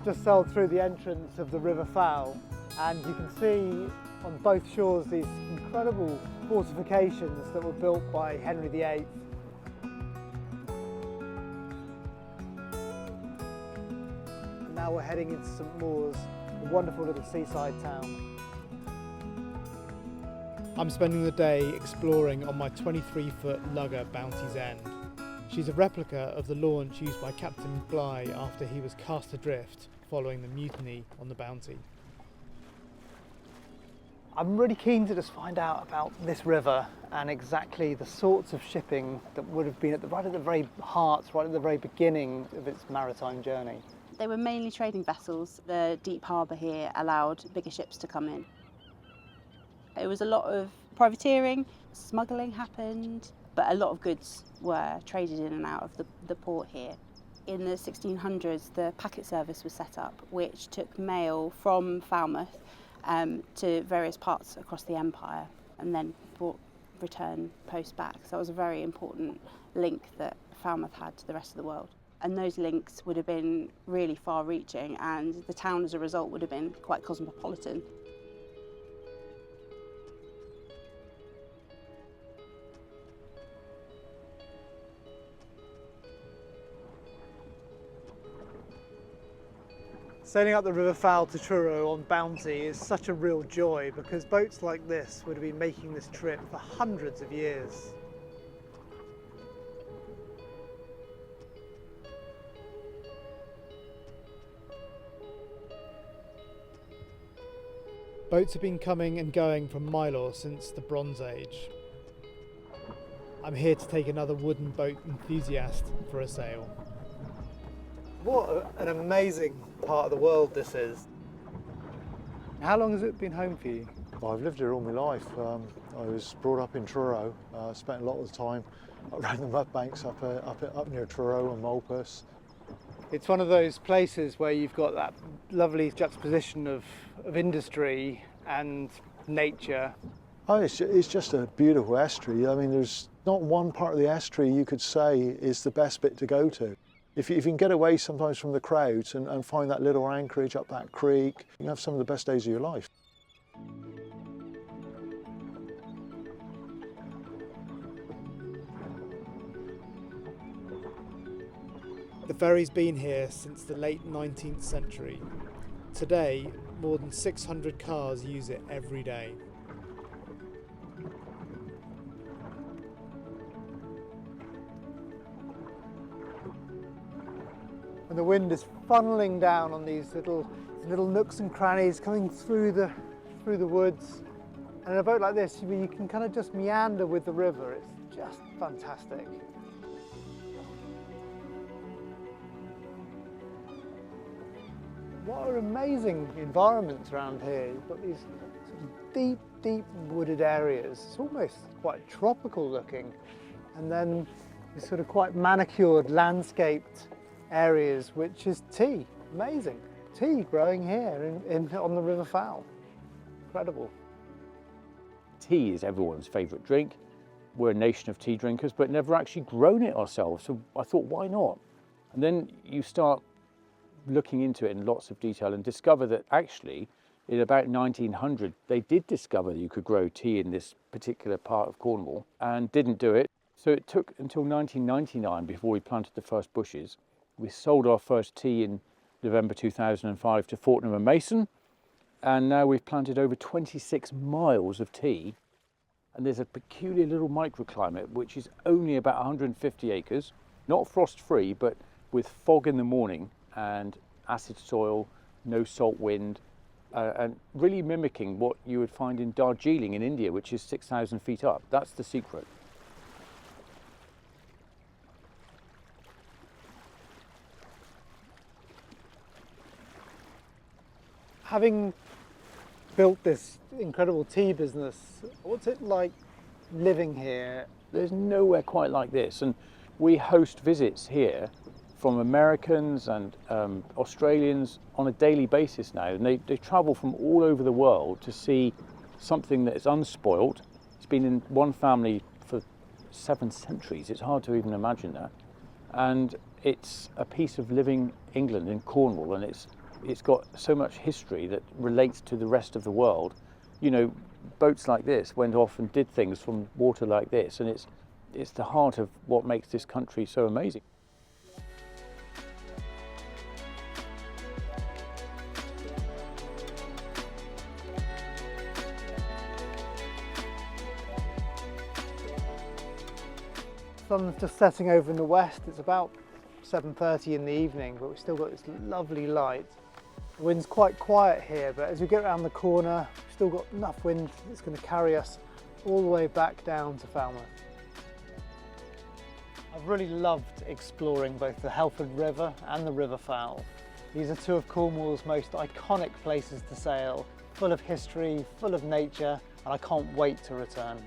just sailed through the entrance of the River Fal, and you can see on both shores these incredible fortifications that were built by Henry VIII. And now we're heading into St Maur's, a wonderful little seaside town. I'm spending the day exploring on my 23-foot lugger Bounty's End. She's a replica of the launch used by Captain Bligh after he was cast adrift following the mutiny on the Bounty. I'm really keen to just find out about this river and exactly the sorts of shipping that would have been right at the very heart, right at the very beginning of its maritime journey. They were mainly trading vessels. The deep harbour here allowed bigger ships to come in. It was a lot of privateering, smuggling happened, but a lot of goods were traded in and out of the port here. In the 1600s, the packet service was set up, which took mail from Falmouth to various parts across the empire and then brought return post back. So it was a very important link that Falmouth had to the rest of the world. And those links would have been really far-reaching, and the town as a result would have been quite cosmopolitan. Sailing up the River Fal to Truro on Bounty is such a real joy because boats like this would have been making this trip for hundreds of years. Boats have been coming and going from Mylor since the Bronze Age. I'm here to take another wooden boat enthusiast for a sail. What an amazing part of the world this is. How long has it been home for you? Well, I've lived here all my life. I was brought up in Truro, spent a lot of the time around the mud banks up near Truro and Malpas. It's one of those places where you've got that lovely juxtaposition of industry and nature. Oh, it's just a beautiful estuary. I mean, there's not one part of the estuary you could say is the best bit to go to. If you can get away sometimes from the crowds and find that little anchorage up that creek, you can have some of the best days of your life. The ferry's been here since the late 19th century. Today, more than 600 cars use it every day. And the wind is funneling down on these little nooks and crannies coming through the woods. And in a boat like this, you can kind of just meander with the river. It's just fantastic. What are amazing environments around here. You've got these sort of deep wooded areas. It's almost quite tropical looking. And then these sort of quite manicured, landscaped areas, which is tea. Amazing. Tea growing here on the River Fal. Incredible. Tea is everyone's favourite drink. We're a nation of tea drinkers, but never actually grown it ourselves. So I thought, why not? And then you start looking into it in lots of detail and discover that actually in about 1900 they did discover that you could grow tea in this particular part of Cornwall and didn't do it. So it took until 1999 before we planted the first bushes. We sold our first tea in November 2005 to Fortnum and Mason, and now we've planted over 26 miles of tea, and there's a peculiar little microclimate which is only about 150 acres, not frost free but with fog in the morning and acid soil, no salt wind, and really mimicking what you would find in Darjeeling in India, which is 6,000 feet up. That's the secret. Having built this incredible tea business, what's it like living here? There's nowhere quite like this, and we host visits here from Americans and Australians on a daily basis now, and they travel from all over the world to see something that is unspoilt. It's been in one family for 7 centuries. It's hard to even imagine that. And it's a piece of living England in Cornwall, and it's it's got so much history that relates to the rest of the world. You know, boats like this went off and did things from water like this, and it's the heart of what makes this country so amazing. Sun's just setting over in the west. It's about 7:30 in the evening, but we've still got this lovely light. The wind's quite quiet here, but as we get around the corner, we've still got enough wind that's going to carry us all the way back down to Falmouth. I've really loved exploring both the Helford River and the River Fal. These are two of Cornwall's most iconic places to sail, full of history, full of nature, and I can't wait to return.